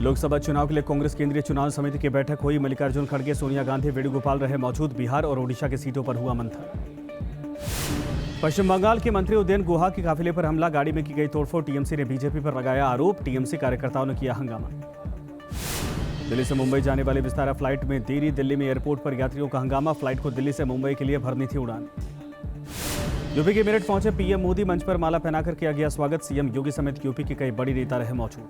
लोकसभा चुनाव के लिए कांग्रेस केंद्रीय चुनाव समिति की बैठक हुई। मल्लिकार्जुन खड़गे, सोनिया गांधी, वेणुगोपाल रहे मौजूद। बिहार और ओडिशा की सीटों पर हुआ मंथन। पश्चिम बंगाल के मंत्री उदयन गुहा के काफिले पर हमला, गाड़ी में की गई तोड़फोड़। टीएमसी ने बीजेपी पर लगाया आरोप। टीएमसी कार्यकर्ताओं ने किया हंगामा। दिल्ली से मुंबई जाने वाली विस्तारा फ्लाइट में देरी। दिल्ली में एयरपोर्ट पर यात्रियों का हंगामा। फ्लाइट को दिल्ली से मुंबई के लिए भरनी थी उड़ान। यूपी के मेरठ पहुंचे पीएम मोदी, मंच पर माला पहनाकर किया गया स्वागत। सीएम योगी समेत यूपी के कई बड़ी नेता रहे मौजूद।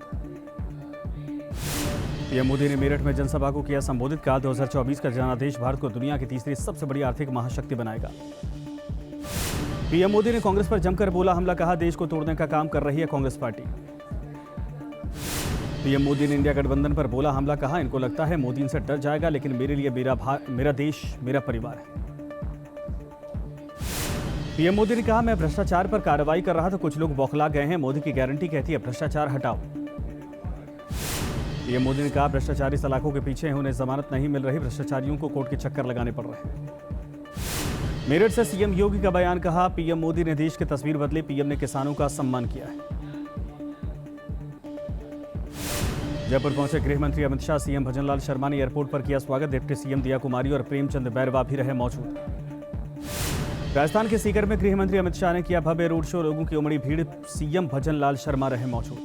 पीएम मोदी ने मेरठ में जनसभा को किया संबोधित। कहा 2024 का जनादेश भारत को दुनिया की तीसरी सबसे बड़ी आर्थिक महाशक्ति बनाएगा। पीएम मोदी ने कांग्रेस पर जमकर बोला हमला। कहा देश को तोड़ने का काम कर रही है कांग्रेस पार्टी। पीएम मोदी ने इंडिया गठबंधन पर बोला हमला। कहा इनको लगता है मोदी इनसे डर जाएगा, लेकिन मेरे लिए मेरा देश मेरा परिवार है। पीएम मोदी ने कहा मैं भ्रष्टाचार पर कार्रवाई कर रहा था, कुछ लोग बौखला गए हैं। मोदी की गारंटी कहती है भ्रष्टाचार हटाओ। पीएम मोदी ने कहा भ्रष्टाचारी सलाखों के पीछे हैं, उन्हें जमानत नहीं मिल रही, भ्रष्टाचारियों को कोर्ट के चक्कर लगाने पड़ रहे हैं। मेरठ से सीएम योगी का बयान। कहा पीएम मोदी ने देश की तस्वीर बदली। पीएम ने किसानों का सम्मान किया है। जयपुर पहुंचे गृह मंत्री अमित शाह। सीएम भजनलाल शर्मा ने एयरपोर्ट पर किया स्वागत। डिप्टी सीएम दिया कुमारी और प्रेमचंद बैरवा भी रहे मौजूद। राजस्थान के सीकर में गृह मंत्री अमित शाह ने किया भव्य रोड शो। लोगों की उमड़ी भीड़। सीएम भजनलाल शर्मा रहे मौजूद।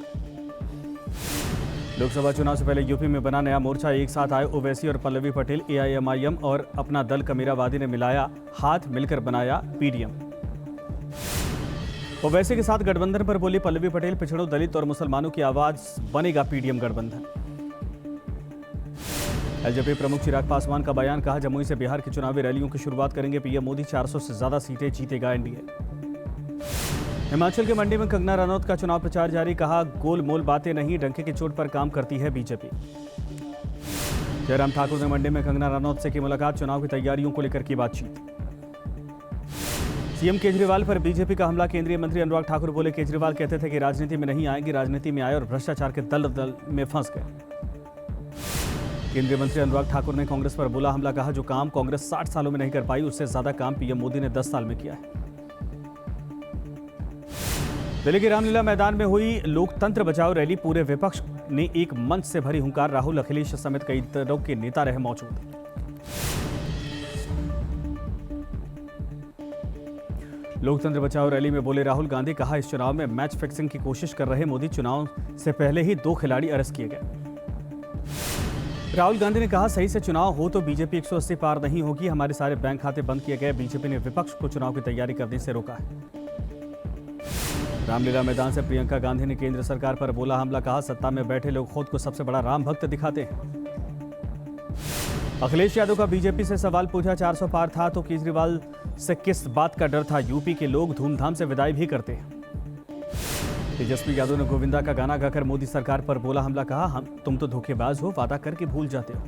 लोकसभा चुनाव से पहले यूपी में बना नया मोर्चा। एक साथ आए ओवैसी और पल्लवी पटेल। एआईएमआईएम और अपना दल कमीरावादी ने मिलाया हाथ, मिलकर बनाया पीडीएम। ओवैसी के साथ गठबंधन पर बोली पल्लवी पटेल। पिछड़ों, दलित और मुसलमानों की आवाज बनेगा पीडीएम गठबंधन। एलजेपी प्रमुख चिराग पासवान का बयान। कहा जमुई से बिहार की चुनावी रैलियों की शुरुआत करेंगे पीएम मोदी। 400 से ज्यादा सीटें जीतेगा एनडीए। हिमाचल के मंडी में कंगना रनौत का चुनाव प्रचार जारी। कहा गोलमोल बातें नहीं, डंके की चोट पर काम करती है बीजेपी। जयराम ठाकुर ने मंडी में कंगना रनौत से की मुलाकात। चुनाव की तैयारियों को लेकर की बातचीत। सीएम केजरीवाल पर बीजेपी का हमला। केंद्रीय मंत्री अनुराग ठाकुर बोले केजरीवाल कहते थे कि राजनीति में नहीं आएंगे, राजनीति में आए और भ्रष्टाचार के दल में फंस गए। केंद्रीय मंत्री अनुराग ठाकुर ने कांग्रेस पर बोला हमला। कहा जो काम कांग्रेस 60 सालों में नहीं कर पाई, उससे ज्यादा काम पीएम मोदी ने 10 साल में किया है। दिल्ली के रामलीला मैदान में हुई लोकतंत्र बचाओ रैली। पूरे विपक्ष ने एक मंच से भरी हुंकार। राहुल, अखिलेश समेत कई दलों के नेता रहे मौजूद। लोकतंत्र बचाओ रैली में बोले राहुल गांधी। कहा इस चुनाव में मैच फिक्सिंग की कोशिश कर रहे मोदी। चुनाव से पहले ही 2 खिलाड़ी अरेस्ट किए गए। राहुल गांधी ने कहा सही से चुनाव हो तो बीजेपी 180 पार नहीं होगी। हमारे सारे बैंक खाते बंद किए गए। बीजेपी ने विपक्ष को चुनाव की तैयारी करने से रोका है। रामलीला मैदान से प्रियंका गांधी ने केंद्र सरकार पर बोला हमला। कहा सत्ता में बैठे लोग खुद को सबसे बड़ा राम भक्त दिखाते हैं। अखिलेश यादव का बीजेपी से सवाल पूछा। 400 पार था तो केजरीवाल से किस बात का डर था? यूपी के लोग धूमधाम से विदाई भी करते हैं। तेजस्वी यादव ने गोविंदा का गाना गाकर मोदी सरकार पर बोला हमला। कहा तुम तो धोखेबाज हो, वादा करके भूल जाते हो।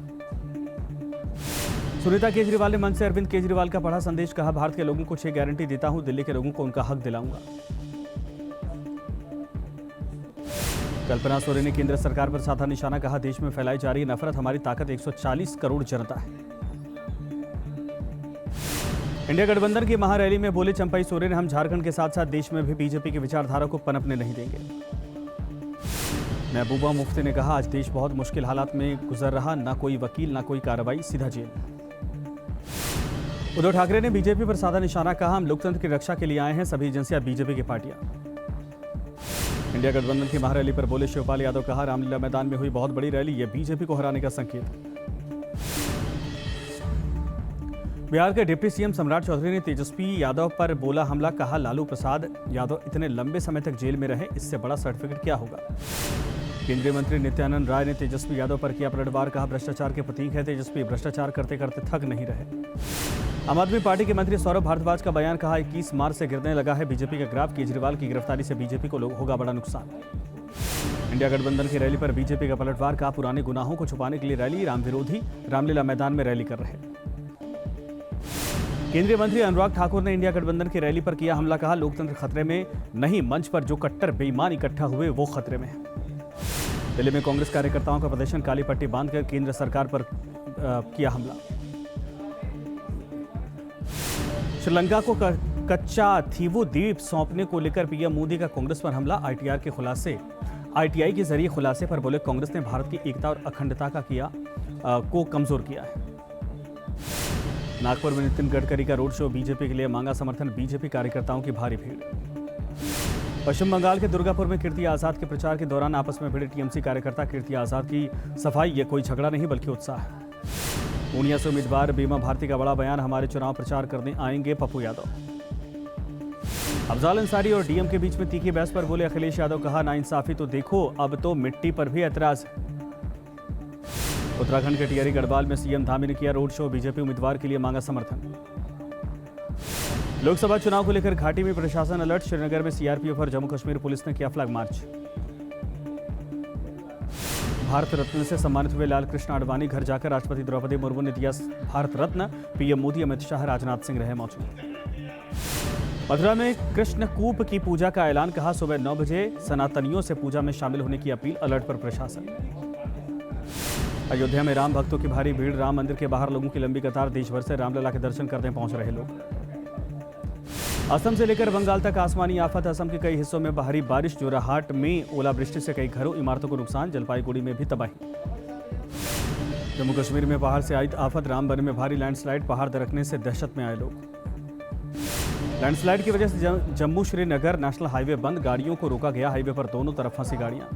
सुनीता केजरीवाल ने मंच से अरविंद केजरीवाल का पढ़ा संदेश। कहा भारत के लोगों को 6 गारंटी देता हूं, दिल्ली के लोगों को उनका हक दिलाऊंगा। कल्पना सोरेन ने केंद्र सरकार पर साधा निशाना। कहा देश में फैलाई जा रही नफरत, हमारी ताकत 140 करोड़ जनता है। इंडिया गठबंधन की महारैली में बोले चंपई सोरेन। हम झारखंड के साथ साथ देश में भी बीजेपी की विचारधारा को पनपने नहीं देंगे। महबूबा मुफ्ती ने कहा आज देश बहुत मुश्किल हालात में गुजर रहा, ना कोई वकील ना कोई कार्रवाई, सीधा जेल। उद्धव ठाकरे ने बीजेपी पर साधा निशाना। कहा हम लोकतंत्र की रक्षा के लिए आए हैं, सभी एजेंसियां बीजेपी की पार्टियां। इंडिया गठबंधन की महारैली पर बोले शिवपाल यादव। कहा रामलीला मैदान में हुई बहुत बड़ी रैली, यह बीजेपी को हराने का संकेत है। बिहार के डिप्टी सीएम सम्राट चौधरी ने तेजस्वी यादव पर बोला हमला। कहा लालू प्रसाद यादव इतने लंबे समय तक जेल में रहे, इससे बड़ा सर्टिफिकेट क्या होगा। केंद्रीय मंत्री नित्यानंद राय ने तेजस्वी यादव पर किया पलटवार। कहा भ्रष्टाचार के प्रतीक है तेजस्वी, भ्रष्टाचार करते करते थक नहीं रहे। आम आदमी पार्टी के मंत्री सौरभ भारद्वाज का बयान। कहा 21 मार्च से गिरने लगा है बीजेपी का ग्राफ। केजरीवाल की गिरफ्तारी से बीजेपी को होगा बड़ा नुकसान। इंडिया गठबंधन की रैली पर बीजेपी का पलटवार। कहा पुराने गुनाहों को छुपाने के लिए रैली, राम विरोधी रामलीला मैदान में रैली कर रहे। केंद्रीय मंत्री अनुराग ठाकुर ने इंडिया गठबंधन की रैली पर किया हमला। कहा लोकतंत्र खतरे में नहीं, मंच पर जो कट्टर बेईमान इकट्ठा हुए वो खतरे में है। दिल्ली में कांग्रेस कार्यकर्ताओं का प्रदर्शन। काली पट्टी बांधकर केंद्र सरकार पर किया हमला। श्रीलंका को कच्चा थीवू द्वीप सौंपने को लेकर पीएम मोदी का कांग्रेस पर हमला। आईटीआर के खुलासे आईटीआई के जरिए खुलासे पर बोले कांग्रेस ने भारत की एकता और अखंडता को कमजोर किया है। नागपुर में नितिन गडकरी का रोड शो, बीजेपी के लिए मांगा समर्थन, बीजेपी कार्यकर्ताओं की भारी भीड़। पश्चिम बंगाल के दुर्गापुर में कीर्ति आजाद के प्रचार के दौरान आपस में भिड़े टीएमसी कार्यकर्ता। कीर्ति आजाद की सफाई, ये कोई झगड़ा नहीं बल्कि उत्साह है। पूर्णिया से उम्मीदवार बीमा भारती का बड़ा बयान, हमारे चुनाव प्रचार करने आएंगे पप्पू यादव। अफजाल अंसारी और डीएम के बीच में तीखी बहस पर बोले अखिलेश यादव, कहा नाइंसाफी तो देखो, अब तो मिट्टी पर भी ऐतराज है। उत्तराखंड के टिहरी गढ़वाल में सीएम धामी ने किया रोड शो, बीजेपी उम्मीदवार के लिए मांगा समर्थन। लोकसभा चुनाव को लेकर घाटी में प्रशासन अलर्ट, श्रीनगर में सीआरपीएफ और जम्मू कश्मीर पुलिस ने किया फ्लैग मार्च। भारत रत्न से सम्मानित हुए लाल कृष्ण आडवाणी, घर जाकर राष्ट्रपति द्रौपदी मुर्मू ने दिया भारत रत्न। पीएम मोदी, अमित शाह, राजनाथ सिंह रहे मौजूद। मथुरा में कृष्णकूप की पूजा का ऐलान, कहा सुबह 9 बजे सनातनियों से पूजा में शामिल होने की अपील, अलर्ट पर प्रशासन। अयोध्या में राम भक्तों की भारी भीड़, राम मंदिर के बाहर लोगों की लंबी कतार, देश भर से रामलला के दर्शन करने पहुंच रहे लोग। असम से लेकर बंगाल तक आसमानी आफत, असम के कई हिस्सों में भारी बारिश, जोराहाट में ओलावृष्टि से कई घरों इमारतों को नुकसान, जलपाईगुड़ी में भी तबाही। जम्मू कश्मीर में पहाड़ से आई आफत, रामबन में भारी लैंडस्लाइड, पहाड़ दरकने से दहशत में आए लोग। लैंडस्लाइड की वजह से जम्मू श्रीनगर नेशनल हाईवे बंद, गाड़ियों को रोका गया, हाईवे पर दोनों तरफ फंसी गाड़ियां।